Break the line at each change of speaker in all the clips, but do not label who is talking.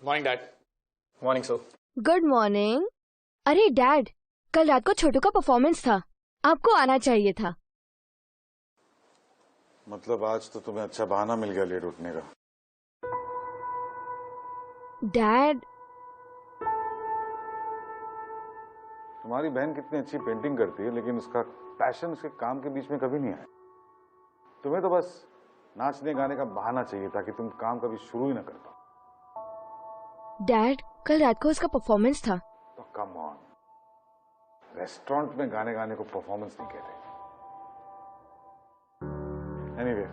Morning dad. Morning sir.
Good morning. अरे dad, कल रात को छोटू का परफॉर्मेंस था, आपको आना चाहिए था।
मतलब आज तो तुम्हें अच्छा बहाना मिल गया लेट उठने का।
डैड,
तुम्हारी बहन कितनी अच्छी पेंटिंग करती है, लेकिन उसका पैशन उसके काम के बीच में कभी नहीं आया। तुम्हें तो बस नाचने गाने का बहाना चाहिए ताकि तुम काम कभी शुरू ही ना कर पाओ।
डैड, कल रात को उसका परफॉर्मेंस था।
तो कम ऑन, रेस्टोरेंट में गाने गाने को परफॉर्मेंस नहीं कहते। एनीवे,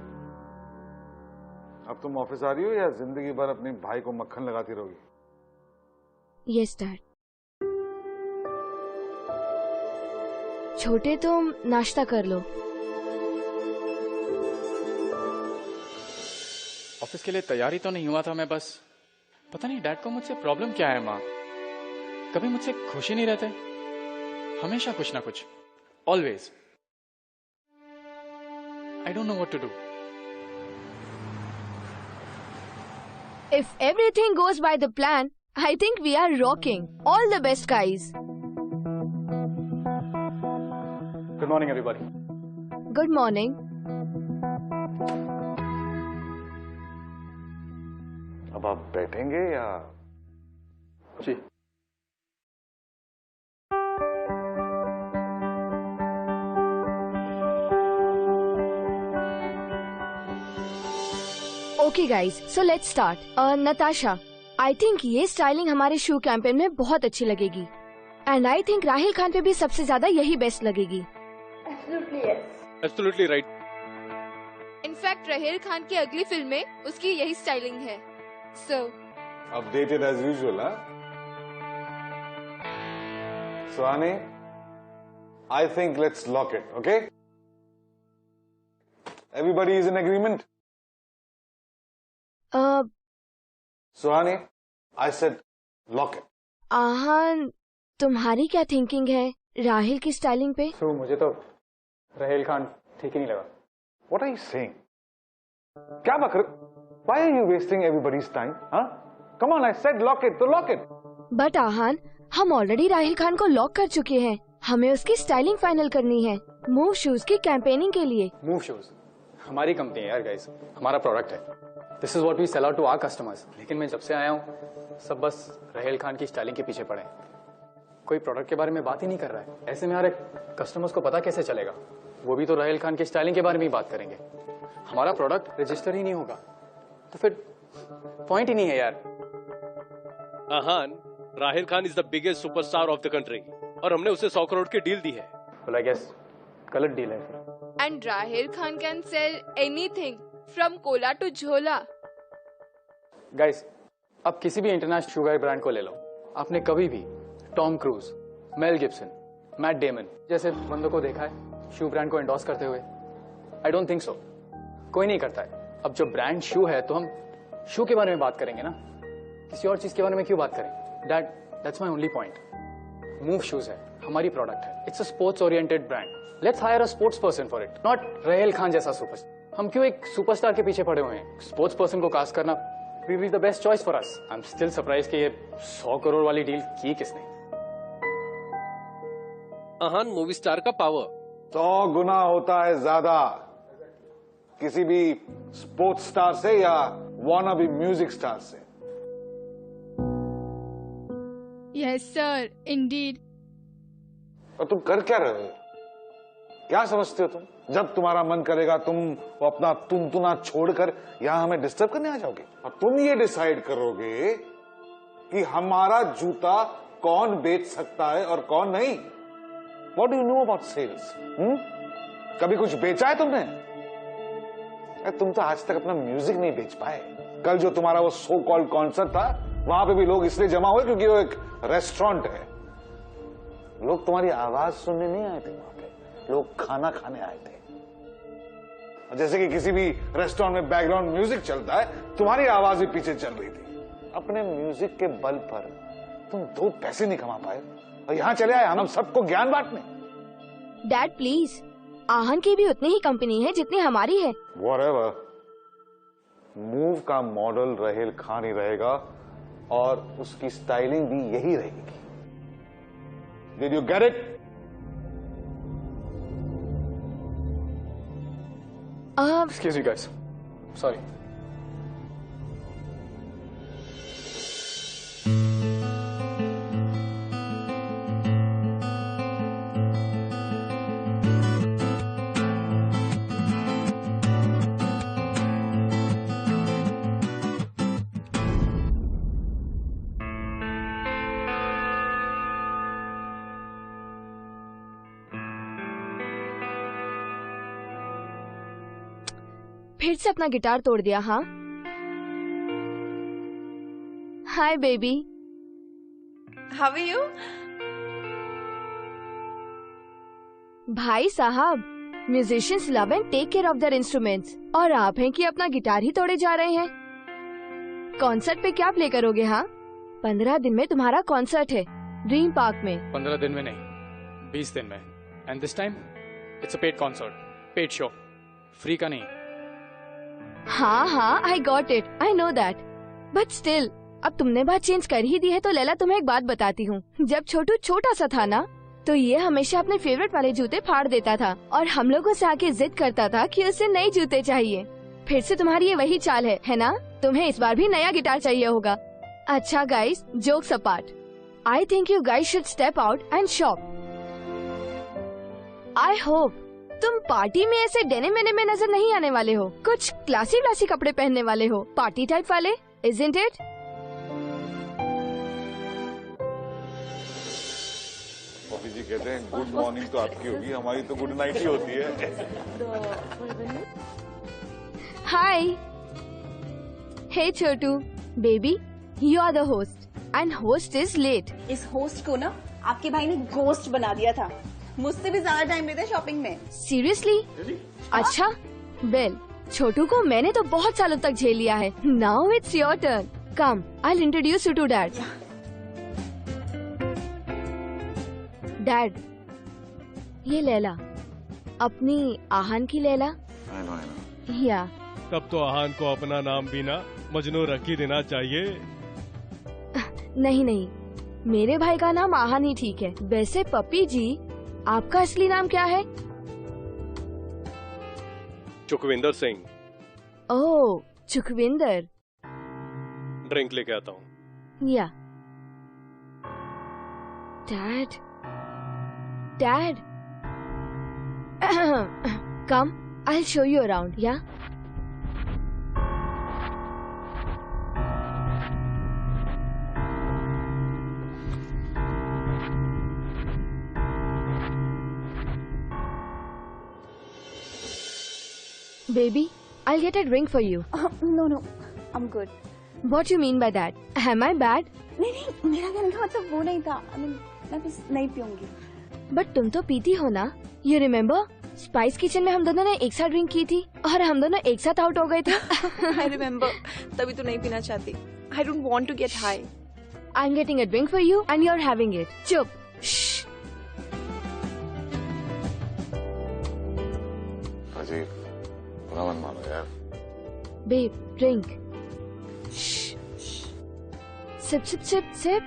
अब तुम ऑफिस आ रही हो या जिंदगी भर अपने भाई को मक्खन लगाती रहोगी?
Yes dad. छोटे, तुम नाश्ता कर लो।
ऑफिस के लिए तैयारी तो नहीं हुआ था मैं, बस पता नहीं डैड को मुझसे प्रॉब्लम क्या है। माँ कभी मुझसे खुश ही नहीं रहते, हमेशा कुछ ना कुछ, always. I don't know what to do.
If everything goes by the plan, I think we are rocking. All the best, guys.
Good morning everybody.
Good morning.
अब आप बैठेंगे या?
जी।
Okay guys, so let's start. Natasha, I think ये styling हमारे शू campaign में बहुत अच्छी लगेगी। And I think Rahil Khan पे भी सबसे ज्यादा यही बेस्ट लगेगी।
Absolutely right.
In fact Rahil Khan की अगली फिल्म में उसकी यही स्टाइलिंग है। सो
अपडेटेड एज यूजुअल, हाँ? Suhani, I think let's lock it, okay? Everybody is in agreement? Suhani, I said lock it.
Aahan, तुम्हारी क्या थिंकिंग है राहिल की स्टाइलिंग पे?
सो मुझे तो राहिल खान ठीक ही नहीं लगा।
What are you saying? क्या बक रहे? Why are you wasting everybody's time? हाँ? Come on, I said lock it, तो lock it.
बट आहान, हम ऑलरेडी राहिल खान को लॉक कर चुके हैं। हमें उसकी स्टाइलिंग फाइनल करनी है मूव शूज की कैंपेनिंग के लिए।
मूव शूज हमारी कंपनी है यार गाइस, हमारा प्रोडक्ट है। This is what we sell out to our customers. लेकिन मैं जब से आया हूँ सब बस राहिल खान की स्टाइलिंग के पीछे पड़े हैं। कोई प्रोडक्ट के बारे में बात ही नहीं कर रहा है। ऐसे में हमारे कस्टमर्स को पता कैसे चलेगा? वो भी तो राहिल खान की स्टाइलिंग के बारे में ही बात करेंगे। हमारा प्रोडक्ट रजिस्टर ही नहीं होगा तो फिर पॉइंट ही नहीं है यार।
Aahan, Rahil Khan is the biggest superstar of the country और हमने उसे 100 करोड़ की डील दी है।
well, I guess गलत डील है फिर।
And Rahil Khan can sell anything from cola to jhola.
Guys, अब किसी भी इंटरनेशनल शुगर ब्रांड को ले लो, आपने कभी भी Tom cruise, Mel Gibson, Matt Damon जैसे बंदों को देखा है शू ब्रांड को एंडोर्स करते हुए? I don't think so. कोई नहीं करता है। अब जो ब्रांड शू है तो हम शू के बारे में बात करेंगे ना, किसी और चीज के बारे में क्यों बात करें? That's my only point. Move shoes है, हमारी प्रोडक्ट है। It's a sports oriented brand. Let's hire a sports person for it, not Rahil Khan जैसा सुपरस्टार। हम क्यों एक सुपरस्टार के पीछे पड़े हुए हैं? स्पोर्ट्स पर्सन को कास्ट करना will be the best choice for us. I'm still surprised कि ये 100 करोड़ वाली डील की किसने?
आहान, मूवी स्टार का पावर
100 गुना होता है ज्यादा किसी भी स्पोर्ट्स स्टार से या वाना भी म्यूजिक स्टार से।
Yes sir, Indeed.
और तुम कर क्या रहे हो? क्या समझते हो तुम? जब तुम्हारा मन करेगा तुम वो अपना तुनतुना छोड़कर यहां हमें डिस्टर्ब करने आ जाओगे और तुम ये डिसाइड करोगे कि हमारा जूता कौन बेच सकता है और कौन नहीं। What do you know about sales? कभी कुछ बेचा है तुमने? तुम तो आज तक अपना म्यूजिक नहीं बेच पाए। कल जो तुम्हारा वो सो कॉल्ड कॉन्सर्ट था वहां पे भी लोग इसलिए जमा हुए क्योंकि वो एक रेस्टोरेंट है। लोग तुम्हारी आवाज सुनने नहीं आए थे वहां पे, लोग खाना खाने आए थे। जैसे कि किसी भी रेस्टोरेंट में बैकग्राउंड म्यूजिक चलता है, तुम्हारी आवाज भी पीछे चल रही थी। अपने म्यूजिक के बल पर तुम 2 पैसे नहीं कमा पाए और यहां चले आए हम सबको ज्ञान बांटने।
डैड प्लीज, आहान की भी उतनी ही कंपनी है जितनी हमारी है।
Whatever. मूव का मॉडल राहिल खान ही रहेगा और उसकी स्टाइलिंग भी यही रहेगी। Did you get it?
Excuse me guys. Sorry.
फिर से अपना गिटार तोड़ दिया, हाँ? Hi baby.
How are you?
भाई साहब, musicians love and take care of their instruments, और आप हैं कि अपना गिटार ही तोड़े जा रहे हैं। कॉन्सर्ट पे क्या प्ले करोगे? हाँ, 15 दिन में तुम्हारा कॉन्सर्ट है ड्रीम पार्क में।
15 दिन में नहीं, 20 दिन में। And this time it's a paid concert, paid show, free का नहीं।
हाँ हाँ, I got it, I know that, but still अब तुमने बात चेंज कर ही दी है तो लैला तुम्हें एक बात बताती हूँ। जब छोटू छोटा सा था ना, तो ये हमेशा अपने फेवरेट वाले जूते फाड़ देता था और हम लोगों से आके जिद करता था कि उसे नए जूते चाहिए। फिर से तुम्हारी ये वही चाल है ना? तुम्हें इस बार भी नया गिटार चाहिए होगा। अच्छा guys, jokes apart, I think you guys should step out and shop. I hope तुम पार्टी में ऐसे डेनिम वेनिम में नजर नहीं आने वाले हो, कुछ क्लासी क्लासी कपड़े पहनने वाले हो, पार्टी टाइप वाले, इजंट इट?
पॉपी जी कहते हैं गुड मॉर्निंग तो आपकी होगी, हमारी तो गुड नाइट ही होती है।
Hi, hey Chhotu baby, you are the host and host is late.
इस होस्ट को ना आपके भाई ने गोस्ट बना दिया था। मुझसे भी ज्यादा टाइम लेते शॉपिंग में।
सीरियसली? अच्छा, वेल, छोटू को मैंने तो बहुत सालों तक झेल लिया है। Now it's your turn. Come, I will introduce you to dad. Dad, ये लैला, अपनी आहान की लैला। या
तब तो आहान को अपना नाम भी ना मजनू रख ही देना चाहिए।
नहीं नहीं, मेरे भाई का नाम आहान ही ठीक है। वैसे पपी जी, आपका असली नाम क्या है?
चुकविंदर सिंह।
ओह, चुकविंदर।
ड्रिंक लेके आता हूँ।
या dad, dad, come, I will show you around. या Baby, I'll get a drink for you.
No, I'm good.
What you mean by that? Am I bad?
नहीं, मेरा कहने का मतलब वो नहीं था। मैं बस नहीं पीऊंगी।
But तुम तो पीती हो ना? You remember? स्पाइस किचन में हम दोनों ने एक साथ ड्रिंक की थी और हम दोनों एक साथ आउट हो गए थे।
I remember. तभी तो नहीं पीना चाहती। I don't want to get high.
I'm getting a drink for you and you're having it. चुप। Shh.
अजीब, बुरा मन मानो यार।
Babe, drink. Shh. Sip, sip, sip, sip.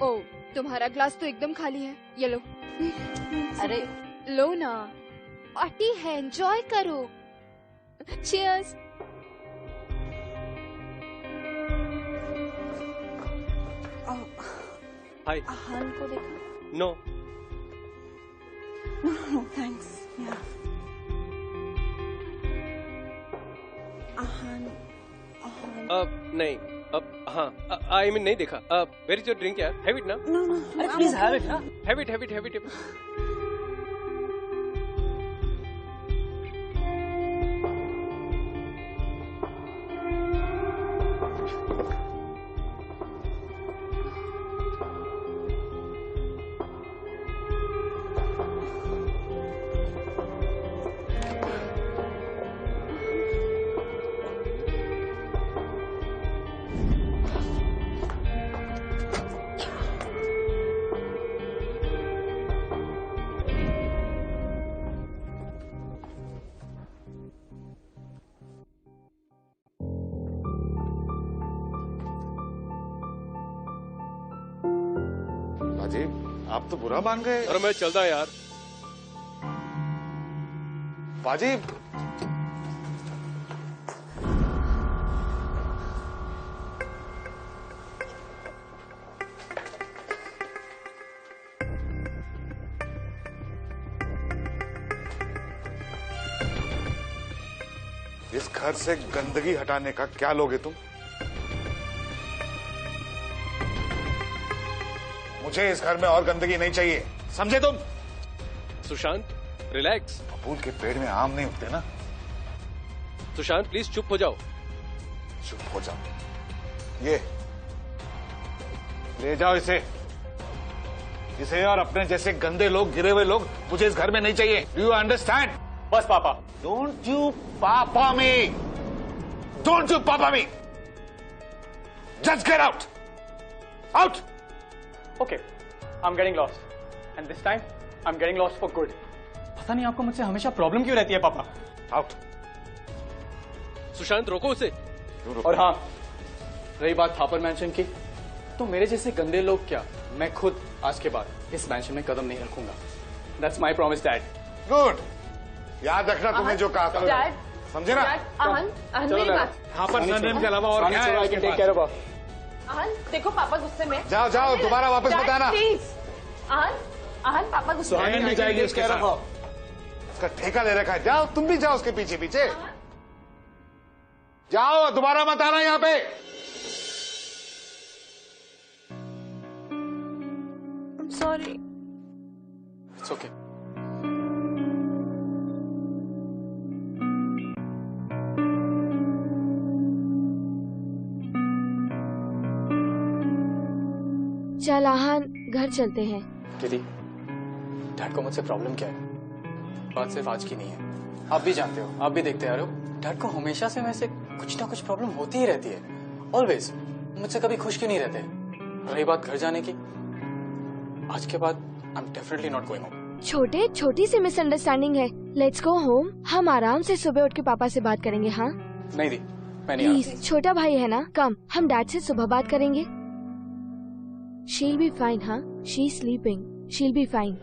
ओ, तुम्हारा ग्लास तो एकदम खाली है, ये लो।
अरे
लो ना, पार्टी है, एंजॉय करो। चीयर्स।
हाय।
आहान को देखा?
नो।
No, thanks. Yeah. आहान
नहीं, हाँ, आई मीन नहीं देखा। वेयर इज योर ड्रिंक यार? हैव इट ना।
No, अरे प्लीज हैव इट ना।
Have it.
आप तो बुरा मान गए।
अरे मैं चलता यार।
बाजी, इस घर से गंदगी हटाने का क्या लोगे तुम? मुझे इस घर में और गंदगी नहीं चाहिए, समझे तुम?
सुशांत रिलैक्स।
फूल के पेड़ में आम नहीं उगते ना।
सुशांत प्लीज चुप हो जाओ।
चुप हो जाओ। ये ले जाओ इसे और अपने जैसे गंदे लोग, गिरे हुए लोग मुझे इस घर में नहीं चाहिए। Do you understand?
बस पापा।
डोंट यू पापा मी, डोंट यू पापा me, just get out, out.
Okay, I am getting lost and this time I am getting lost for good. पता नहीं आपको मुझसे हमेशा प्रॉब्लम क्यों रहती है पापा।
आउट।
सुशांत रोको उसे।
और हाँ, रही बात थापर मैंशन की, तो मेरे जैसे गंदे लोग क्या, मैं खुद आज के बाद इस मैंशन में कदम नहीं रखूंगा। That's my promise dad.
Good, याद रखना तुमने जो कहा था।
डैड,
समझे ना?
आहन, मेरी बात।
यहाँ पर सरनेम के अलावा और क्या है?
I can take care of.
आहन, देखो पापा गुस्से में।
जाओ जाओ, दोबारा वापस मत आना।
प्लीज। आहन पापा गुस्से में।
भी जाएगी उसके साथ। उसका ठेका ले रखा है। जाओ, तुम भी जाओ उसके पीछे पीछे। जाओ, दोबारा मत आना यहाँ पे।
सॉरी।
It's okay.
चल आहान, घर चलते हैं।
दीदी, डैड को मुझसे प्रॉब्लम क्या है? बात सिर्फ आज की नहीं है, आप भी जानते हो, आप भी देखते आ रहे हो। डैड को हमेशा से वैसे कुछ ना कुछ प्रॉब्लम होती ही रहती है, ऑलवेज। मुझसे कभी खुश क्यों नहीं रहते? रही बात घर जाने की, आज के बाद I am definitely not going home.
छोटी सी मिसअंडरस्टैंडिंग है, लेट्स गो होम। हम आराम से सुबह उठ के पापा से बात करेंगे। हाँ
नहीं दी, मैं नहीं आ
प्लीज, छोटा भाई है ना, कम हम डैड से सुबह बात करेंगे। She'll be fine. हाँ, she sleeping, she'll be fine.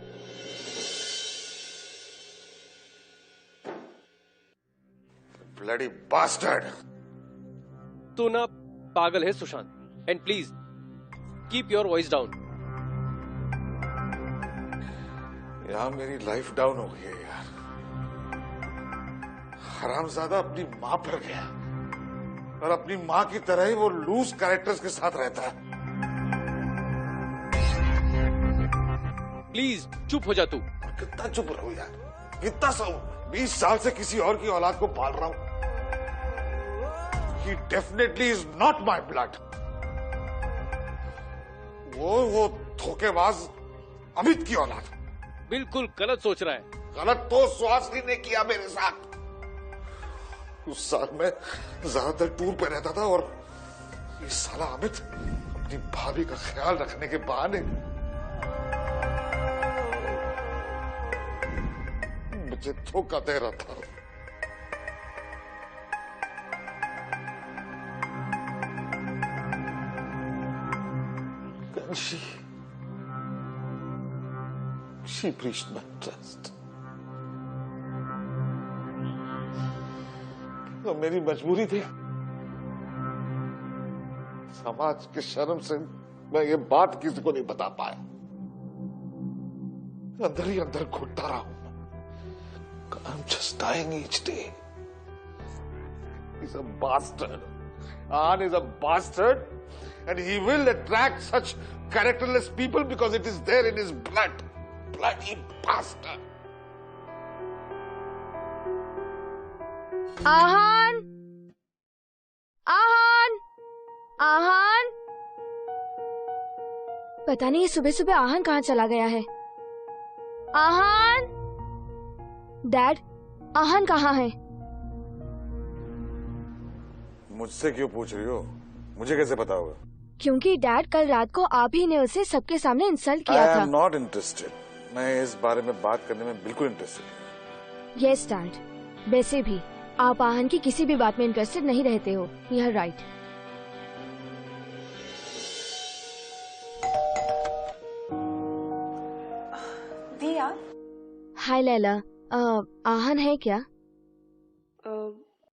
Bloody bastard.
तू ना पागल है Sushant, and please keep your voice down.
यार मेरी लाइफ डाउन हो गई है यार। हरामजादा अपनी माँ पर गया और अपनी माँ की तरह ही वो लूज कैरेक्टर्स के साथ रहता है।
प्लीज चुप हो जा तू।
कितना चुप रहूं यार, कितना सहूं? 20 साल से किसी और की औलाद को पाल रहा हूं। He definitely is not my blood. वो धोखेबाज अमित की औलाद।
बिल्कुल गलत सोच रहा है।
गलत तो सुहासिनी ने किया मेरे साथ। उस साल मैं ज्यादातर टूर पे रहता था और ये साला अमित अपनी भाभी का ख्याल रखने के बहाने मुझे धोखा दे रहा था। She breached my trust. तो मेरी मजबूरी थी, समाज के शर्म से मैं ये बात किसी को नहीं बता पाया। अंदर ही अंदर घुटता रहा हूं। I'm just dying each day. He's a bastard. Anand is a bastard, and he will attract such characterless people because it is there in his blood. Bloody bastard.
आहान, आहान, आहान। पता नहीं सुबह सुबह आहान कहाँ चला गया है। आहान, डैड, आहान कहाँ है?
मुझसे क्यों पूछ रही हो? मुझे कैसे पता होगा?
क्योंकि डैड कल रात को आप ही ने उसे सबके सामने इंसल्ट किया
I
था।
am not interested. मैं इस बारे में बात करने में बिल्कुल इंटरेस्टेड।
यस डैड, वैसे भी आप आहान की किसी भी बात में इंटरेस्टेड नहीं रहते हो। यह राइट। हाय लैला, आहन है क्या?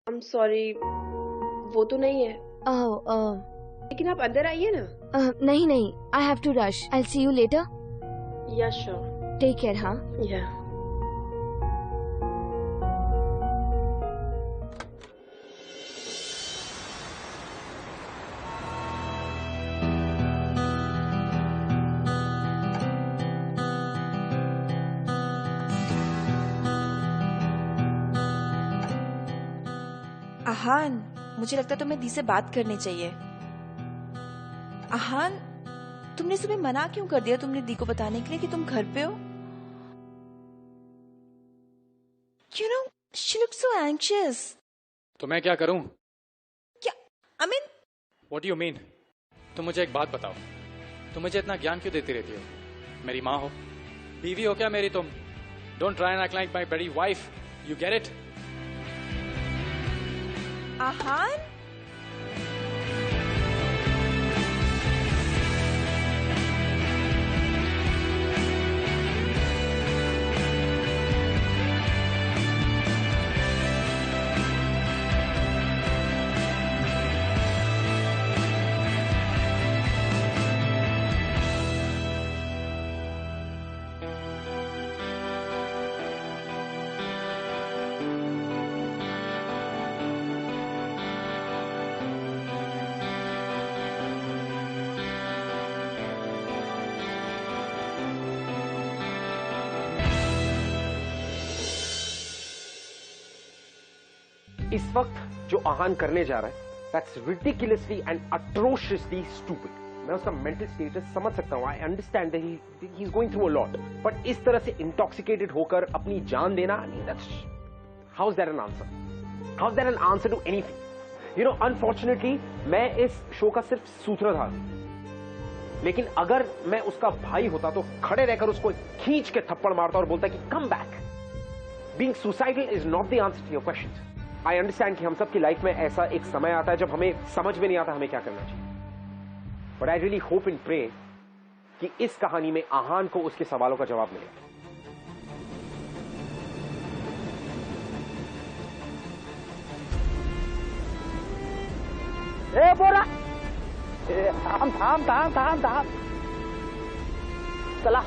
I'm sorry, वो तो नहीं है। लेकिन आप अंदर आइए ना।
नहीं नहीं, I have to rush. I see you later.
Yeah sure.
Take care. हाँ।
या।
आहान, मुझे लगता है तुम्हें दी से बात करनी चाहिए। आहान, तुमने सुबह मना क्यों कर दिया तुमने दी को बताने के लिए कि तुम घर पे हो? You know, she looks so anxious.
तो मैं क्या करूं?
क्या? I mean,
What do you mean? तुम मुझे एक बात बताओ, तुम मुझे इतना ज्ञान क्यों देती रहती हो? मेरी माँ हो, बीवी हो क्या मेरी तुम? Don't try and act like my bloody wife. You get it?
आहान?
इस वक्त जो आहान करने जा रहा है, that's ridiculously and atrociously stupid. मैं उसका मेंटल स्टेटस समझ सकता हूँ. I understand that he's going through a lot. But इस तरह से intoxicated होकर अपनी जान देना, I mean, how's that an answer? How's that an answer to anything? You know, unfortunately, मैं इस शो का सिर्फ सूत्रधार हूं. लेकिन अगर मैं उसका भाई होता तो खड़े रहकर उसको खींच के थप्पड़ मारता और बोलता कि come back. Being suicidal is not the answer to your questions. I understand कि हम सबकी लाइफ में ऐसा एक समय आता है जब हमें समझ में नहीं आता हमें क्या करना चाहिए. But I really hope and pray कि इस कहानी में आहान को उसके सवालों का जवाब मिले. ए बोरा, थाम चला.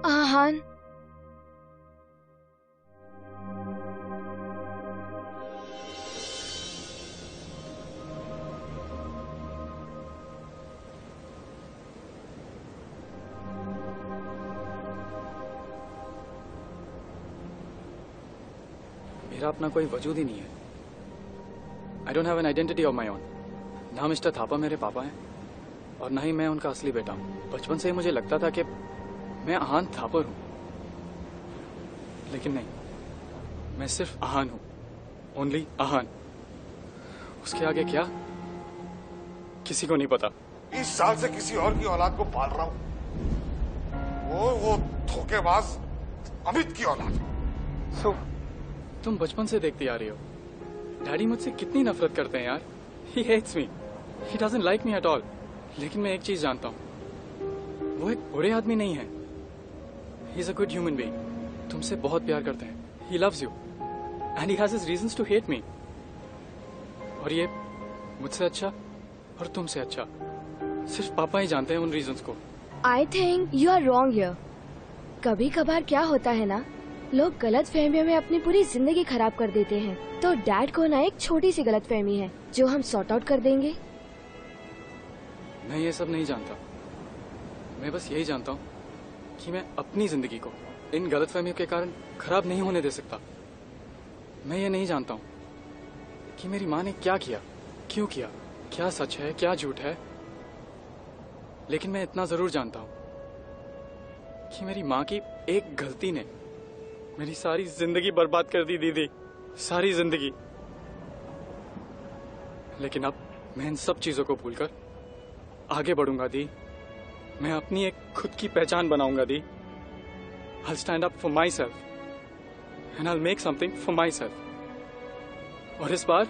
आहान,
मेरा अपना कोई वजूद ही नहीं है. आई don't have an identity of my own. ना मिस्टर थापा मेरे पापा हैं और ना ही मैं उनका असली बेटा हूं. बचपन से ही मुझे लगता था कि मैं आहान थापर हूं, लेकिन नहीं, मैं सिर्फ आहान हूं. ओनली आहान. उसके आगे क्या, किसी को नहीं पता.
20 साल से किसी और की औलाद को पाल रहा हूं. वो धोखेबाज अमित की औलाद.
So, तुम बचपन से देखती आ रही हो. डैडी मुझसे कितनी नफरत करते हैं यार. He hates me. He doesn't like me at all. लेकिन मैं एक चीज जानता हूँ, वो एक बुरे आदमी नहीं है. He is a good human being. तुमसे बहुत प्यार करते हैं. He loves you. And he has his reasons to hate me. और ये मुझसे अच्छा और तुमसे अच्छा सिर्फ पापा ही जानते हैं उन रीजंस को.
I think you are wrong here. कभी कभार क्या होता है ना, लोग गलत फहमियों में अपनी पूरी जिंदगी खराब कर देते हैं. तो डैड को ना एक छोटी सी गलत फहमी है जो हम सॉर्ट आउट कर देंगे.
मैं ये सब नहीं जानता. मैं बस यही जानता हूँ कि मैं अपनी जिंदगी को इन गलतफहमियों के कारण खराब नहीं होने दे सकता. मैं ये नहीं जानता हूँ कि मेरी माँ ने क्या किया, क्यों किया, क्या सच है क्या झूठ है. लेकिन मैं इतना जरूर जानता हूँ कि मेरी माँ की एक गलती ने मेरी सारी जिंदगी बर्बाद कर दी दीदी. सारी जिंदगी. लेकिन अब मैं इन सब चीजों को भूलकर आगे बढ़ूंगा दी. मैं अपनी एक खुद की पहचान बनाऊंगा दी. I'll stand up for myself and I'll make something for myself. और इस बार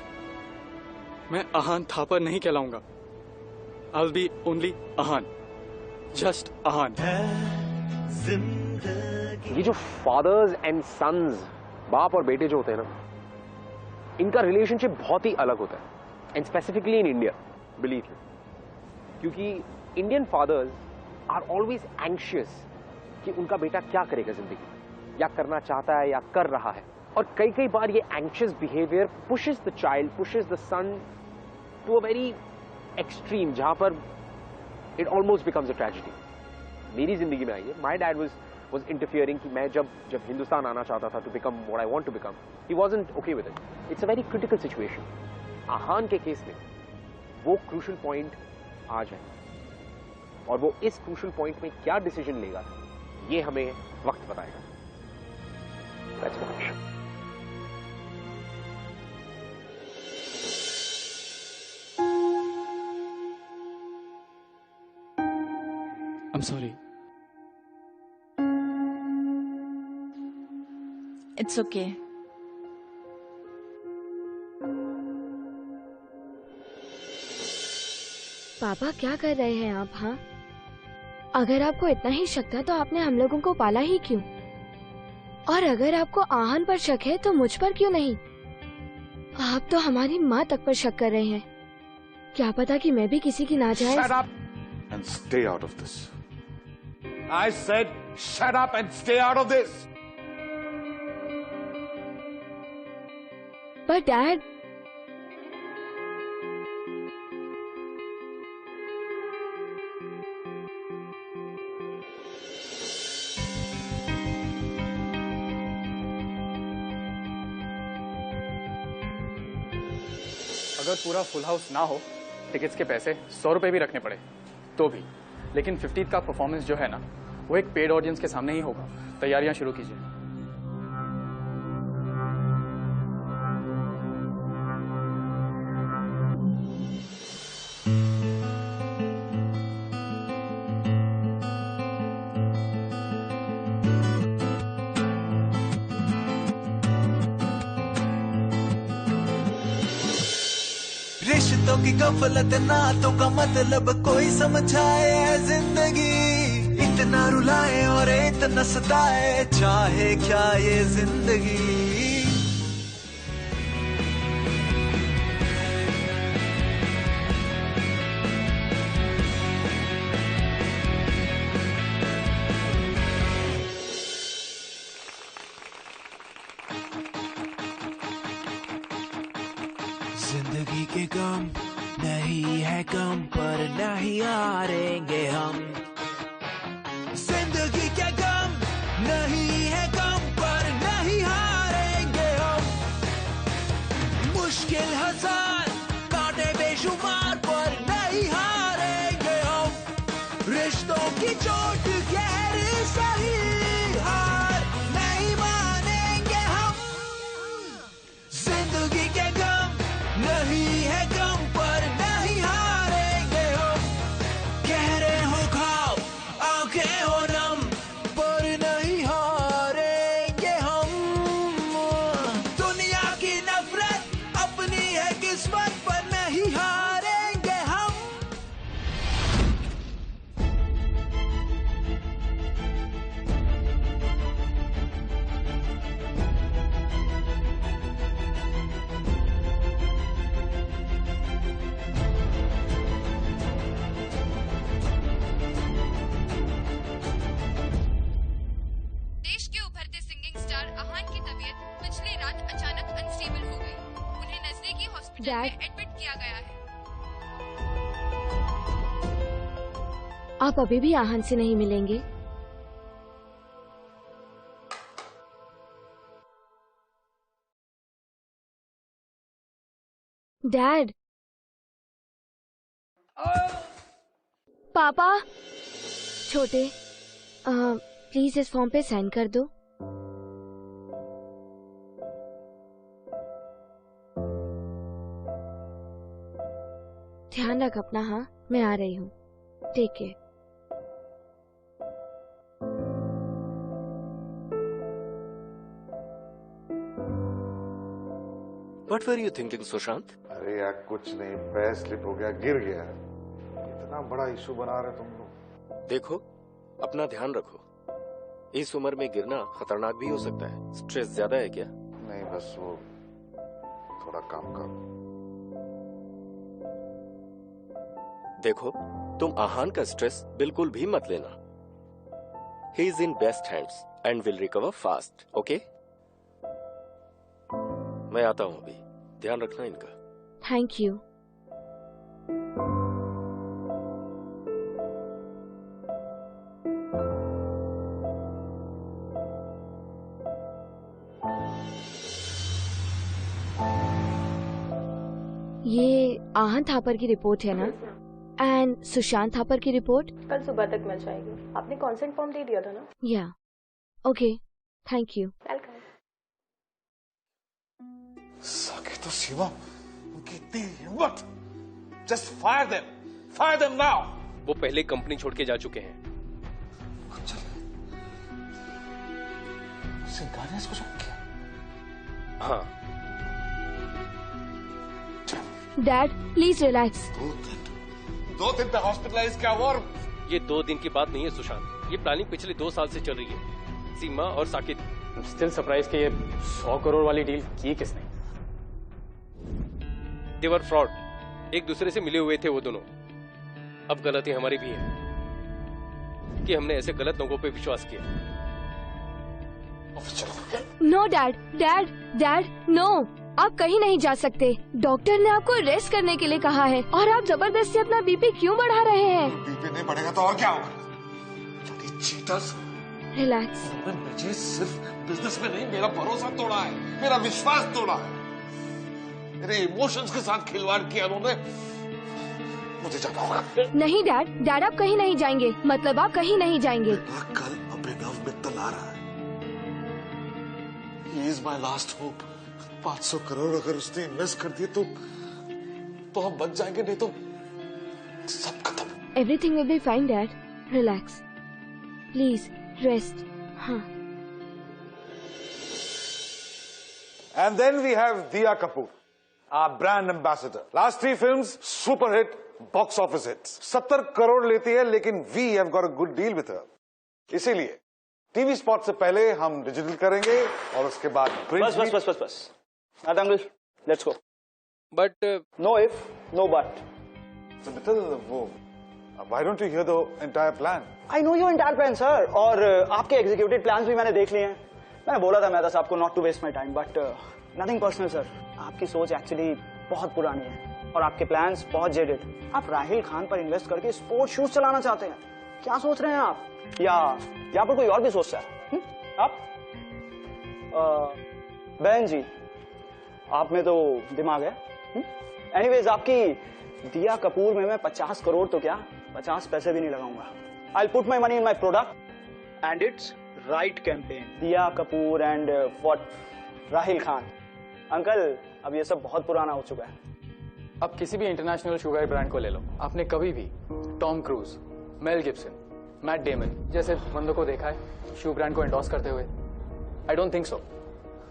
मैं आहान थापर नहीं कहलाऊंगा। I'll be only Ahaan, just आहान।
ये जो फादर्स एंड सन्स, बाप और बेटे जो होते हैं ना, इनका रिलेशनशिप बहुत ही अलग होता है, and specifically in India, believe me, क्योंकि Indian fathers are always anxious कि उनका बेटा क्या करेगा जिंदगी, या करना चाहता है या कर रहा है। और कई कई बार ये anxious behaviour pushes the child, pushes the son to a very extreme, जहां पर it almost becomes a tragedy. मेरी जिंदगी में आई है, माई डैड was interfering कि मैं जब हिंदुस्तान आना चाहता था to become what I want to become, he wasn't okay with it. It's a very critical situation. आहान के केस में वो क्रूशल पॉइंट आ जाए, और वो इस क्रूशल पॉइंट में क्या डिसीजन लेगा ये हमें वक्त बताएगा। Let's watch.
I'm sorry.
It's okay.
पापा क्या कर रहे हैं आप? हाँ, अगर आपको इतना ही शक था तो आपने हम लोगों को पाला ही क्यों? और अगर आपको आहान पर शक है तो मुझ पर क्यों नहीं? आप तो हमारी माँ तक पर शक कर रहे हैं। क्या पता कि मैं भी किसी की नाजायज।
Shut up and stay out of this. I said shut up and stay out of this.
But Dad,
अगर पूरा फुल हाउस ना हो, टिकट्स के पैसे 100 रुपए भी रखने पड़े तो भी, लेकिन 50th का परफॉर्मेंस जो है ना, वो एक पेड ऑडियंस के सामने ही होगा। तैयारियां शुरू कीजिए।
रिश्तों की गफलत, नातों का मतलब कोई समझाए है जिंदगी, इतना रुलाए और इतना सताए, चाहे क्या ये जिंदगी। जिंदगी के गम नहीं है गम, पर नहीं हारेंगे हम। जिंदगी के गम नहीं है गम, पर नहीं हारेंगे हम। मुश्किल हजार, कांटे बेशुमार, पर नहीं हारेंगे हम। रिश्तों की चोट गहरी सही, हार नहीं मानेंगे हम। जिंदगी के गम नहीं है गम, पर नहीं हारेंगे हम। गहरे हो घाव, आंखें हो नम, पर नहीं हारेंगे हम। दुनिया की नफरत अपनी है किस्मत, पर नहीं हारेंगे हम।
देश के उभरते सिंगिंग स्टार आहान की तबीयत पिछली रात अचानक अनस्टेबल हो गई। उन्हें नजदीकी हॉस्पिटल में
Dad?
एडमिट किया गया है।
आप अभी भी आहान से नहीं मिलेंगे? डैड, पापा, छोटे, प्लीज इस फॉर्म पे साइन कर दो। ध्यान रख अपना। हाँ, मैं आ रही हूँ। Take care.
What were you thinking, Sushant?
अरे यार कुछ नहीं, पैर स्लिप हो गया, गिर गया। इतना बड़ा इशू बना रहे तुम लोग।
देखो, अपना ध्यान रखो। इस उम्र में गिरना खतरनाक भी हो सकता है। स्ट्रेस ज्यादा है क्या?
नहीं, बस वो थोड़ा काम का।
देखो, तुम आहान का स्ट्रेस बिल्कुल भी मत लेना। He is in best hands and will recover fast. Okay? मैं आता हूं अभी। ध्यान रखना इनका।
Thank you. ये आहान थापर की रिपोर्ट है ना? एंड सुशांत थापर की रिपोर्ट
कल सुबह तक मिल जाएगी। आपने कॉन्सेंट फॉर्म दे दिया था ना?
या okay, thank you.
Welcome.
Saket तो शिवम, उनकी इतनी हिम्मत! Just fire them now.
वो पहले कंपनी छोड़ के जा चुके हैं।
सिंघानिया इसको शौक किया।
हाँ।
Dad please relax.
2 दिन तक हॉस्पिटलाइज क्या हुआ? और
ये 2 दिन की बात नहीं है सुशांत, ये प्लानिंग पिछले 2 साल से चल रही है। सीमा और साकित।
स्टिल सरप्राइज कि ये 100 करोड़ वाली डील की किसने?
दे वर फ्रॉड। एक दूसरे से मिले हुए थे वो दोनों। अब गलती हमारी भी है कि हमने ऐसे गलत लोगों पे विश्वास किया।
No dad, no. आप कहीं नहीं जा सकते। डॉक्टर ने आपको रेस्ट करने के लिए कहा है और आप जबरदस्ती अपना बीपी क्यों बढ़ा रहे हैं?
बीपी नहीं बढ़ेगा तो और क्या होगा? चीटर्स।
रिलैक्स।
मुझे सिर्फ बिजनेस में नहीं, मेरा भरोसा तोड़ा है, मेरा विश्वास तोड़ा है, मेरे इमोशंस के साथ खिलवाड़ किया उन्होंने। मुझे जाना होगा।
नहीं डैड आप कहीं नहीं जाएंगे। मतलब आप कहीं नहीं जाएंगे।
कल अभिनव मित्तल आ रहा है। He is my last hope. 500 crore अगर उसने इन्वेस्ट कर दिए तो हम बच जाएंगे, नहीं तो सब खत्म।
Everything will be fine dad. Relax please, rest. हाँ।
And then we have Diya Kapoor, our brand ambassador. Last 3 films, super hit, box office hits. 70 crore लेती है, लेकिन we have got a good deal with her. इसीलिए TV spot से पहले हम digital करेंगे और उसके बाद
बस नाटंगल, let's go.
But
no if no but.
So Mittal, वो why don't you hear the entire plan?
I know your entire plan, sir. और आपके एग्जीक्यूटिव प्लान्स भी मैंने देख लिए हैं। मैंने बोला था मेहता साहब को not to waste my time, but nothing personal sir. आपकी सोच एक्चुअली बहुत पुरानी है और आपके प्लान्स बहुत जेडेड। आप राहिल खान पर इन्वेस्ट करके स्पोर्ट्स शूज चलाना चाहते हैं। क्या सोच रहे हैं आप? या यहाँ पर कोई और भी सोचता है? आप बहन जी, आप में तो दिमाग है। एनीवेज, आपकी दिया कपूर में मैं 50 करोड़ तो क्या 50 पैसे भी नहीं लगाऊंगा। I put my money in my product and it's right campaign. Dia Kapoor and what Rahil Khan. Uncle, अब ये सब बहुत पुराना हो चुका है।
अब किसी भी इंटरनेशनल शुगर ब्रांड को ले लो, आपने कभी भी Tom cruise, Mel Gibson, Matt Damon जैसे बंदों को देखा है शू ब्रांड को एंडोर्स करते हुए? I don't think so.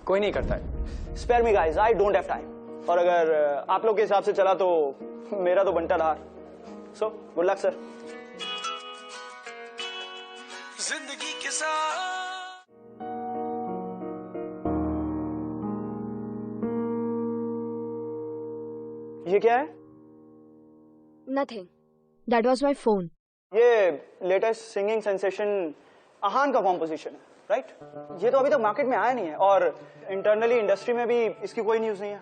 कोई नहीं करता है।
Spare me guys, I don't have time. और अगर आप लोग के हिसाब से चला तो मेरा तो बंटा धार। So good luck sir.
जिंदगी के साथ
ये क्या है?
Nothing, that was my phone.
ये लेटेस्ट सिंगिंग सेंसेशन आहान का कॉम्पोजिशन है, राइट? ये तो अभी तक मार्केट में आया नहीं है और इंटरनली इंडस्ट्री में भी इसकी कोई न्यूज नहीं है।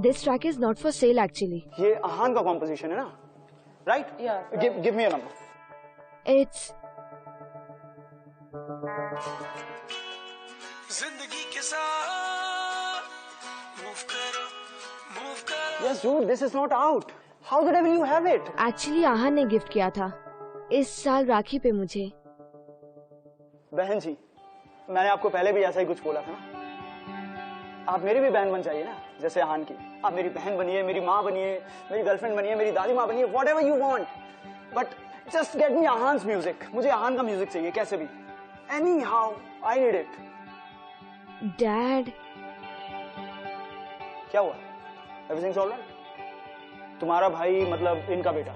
This track is not for sale actually.
ये आहान का कॉम्पोजिशन है ना, right? Give me a number.
It's
जिंदगी के साथ मूव करो।
Yes, dude, this is not out. How the devil you have it?
Actually Aahan ने गिफ्ट किया था इस साल राखी पे मुझे।
बहन जी, मैंने आपको पहले भी ऐसा ही कुछ बोला था ना। आप मेरी भी बहन बन जाइए ना, जैसे आहान की। आप मेरी बहन बनिए, मेरी माँ बनिए, मेरी गर्लफ्रेंड बनिए, मेरी दादी माँ बनिए, whatever you want. But just get me Aahan's music. मुझे आहान का म्यूजिक चाहिए कैसे भी। Anyhow, I need it.
Dad,
क्या हुआ? Everything's all right? तुम्हारा भाई मतलब इनका बेटा?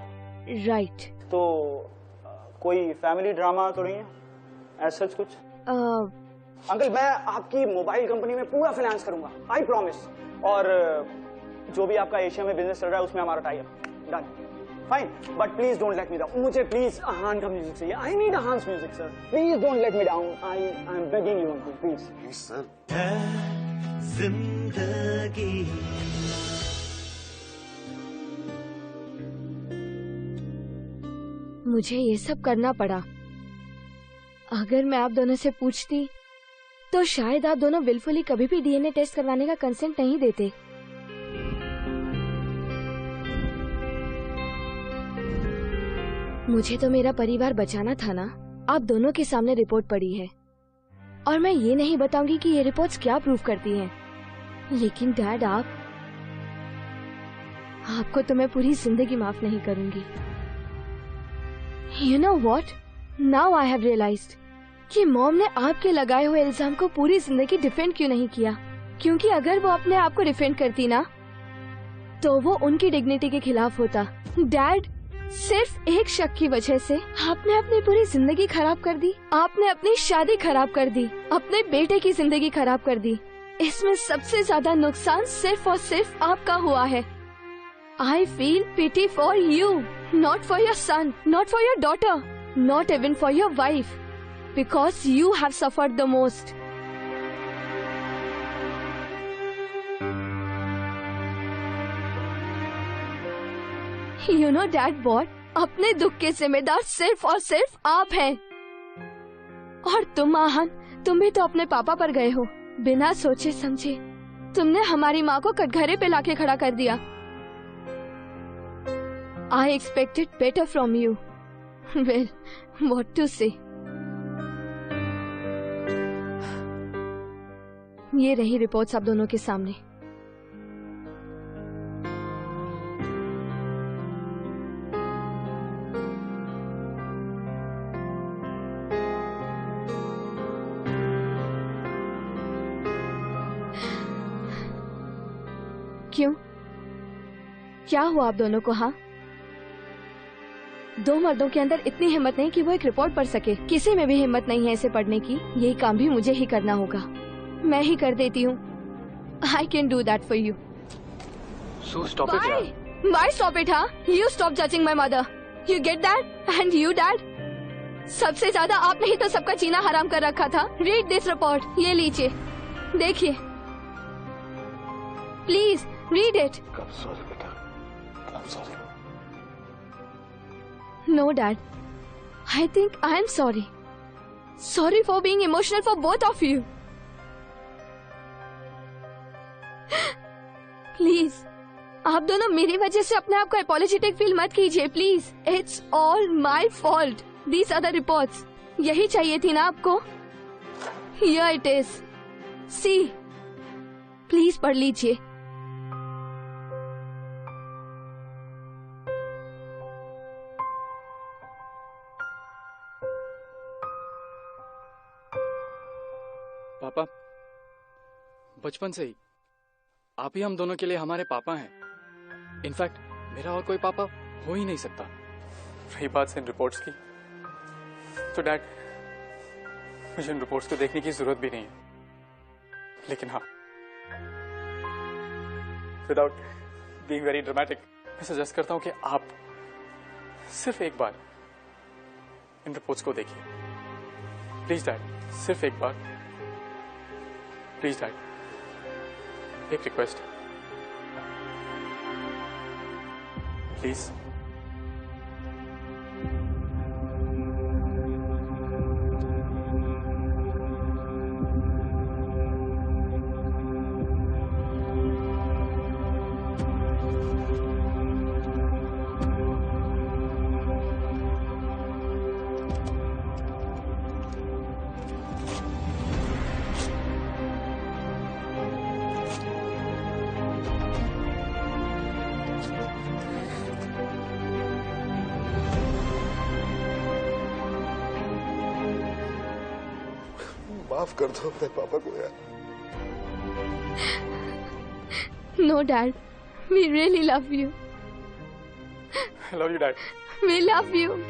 राइट।
तो कोई फैमिली ड्रामा तो नहीं है ऐसा कुछ? अंकल मैं आपकी मोबाइल कंपनी में पूरा फाइनेंस करूंगा, आई प्रॉमिस। और जो भी आपका एशिया में बिजनेस चल रहा है उसमें हमारा tie up done. Fine, but please don't let me down. मुझे प्लीज अहान का म्यूजिक चाहिए। I need Ahan's music sir, please don't let me down. I am begging you uncle, please
sir.
जिंदगी
मुझे ये सब करना पड़ा। अगर मैं आप दोनों से पूछती तो शायद आप दोनों विलफुली कभी भी डीएनए टेस्ट करवाने का कंसेंट नहीं देते। मुझे तो मेरा परिवार बचाना था ना। आप दोनों के सामने रिपोर्ट पड़ी है और मैं ये नहीं बताऊंगी कि ये रिपोर्ट्स क्या प्रूव करती हैं। लेकिन डैड आपको तो मैं पूरी जिंदगी माफ नहीं करूंगी। You know what? Now I have realized कि मॉम ने आपके लगाए हुए इल्जाम को पूरी जिंदगी डिफेंड क्यों नहीं किया। क्योंकि अगर वो अपने आप को डिफेंड करती ना तो वो उनकी डिग्निटी के खिलाफ होता। डैड, सिर्फ एक शक की वजह से आपने अपनी पूरी जिंदगी खराब कर दी। आपने अपनी शादी खराब कर दी, अपने बेटे की जिंदगी खराब कर दी। इसमें सबसे ज्यादा नुकसान सिर्फ और सिर्फ आपका हुआ है। I feel pity for you, not for your son, not for your daughter, not even for your wife, because you have suffered the most. You know, Dad, what? अपने दुख के जिम्मेदार सिर्फ और सिर्फ आप हैं। और तुम आहान, तुम भी तो अपने पापा पर गए हो बिना सोचे समझे। तुमने हमारी माँ को कटघरे पे लाके खड़ा कर दिया। I expected better from you. Well, what to say? ये रही रिपोर्ट्स आप दोनों के सामने। क्यों? क्या हुआ आप दोनों को? हाँ, दो मर्दों के अंदर इतनी हिम्मत नहीं कि वो एक रिपोर्ट पढ़ सके। किसी में भी हिम्मत नहीं है इसे पढ़ने की। यही काम भी मुझे ही करना होगा। मैं ही कर देती हूँ। I can do that for you.
So stop it, यार।
Why stop it, huh? You stop judging my mother. You get that? And you, Dad? सबसे ज्यादा आपने ही तो सबका जीना हराम कर रखा था। Read this report. ये लीजिए, देखिए। Please read it.
I'm sorry, बेटा। I'm sorry.
No, Dad. I think I am sorry. Sorry for being emotional for both of you. Please, आप दोनों मेरी वजह से अपने आप को apologetic feel मत कीजिए, please. It's all my fault. These are the reports. यही चाहिए थी ना आपको? Here it is. See. Please पढ़ लीजिए.
पापा, बचपन से ही आप ही हम दोनों के लिए हमारे पापा हैं। इनफैक्ट मेरा और कोई पापा हो ही नहीं सकता। रही बात इन रिपोर्ट्स की, तो डैड मुझे इन रिपोर्ट्स को देखने की जरूरत भी नहीं है। लेकिन हाँ, विदाउट बीइंग वेरी ड्रामेटिक, मैं सजेस्ट करता हूं कि आप सिर्फ एक बार इन रिपोर्ट्स को देखिए। प्लीज डैड, सिर्फ एक बार। प्लीज डैड, एक रिक्वेस्ट, प्लीज।
माफ कर दो अपने पापा को यार।
No, Dad. We really love you.
I love you, Dad.
We love you.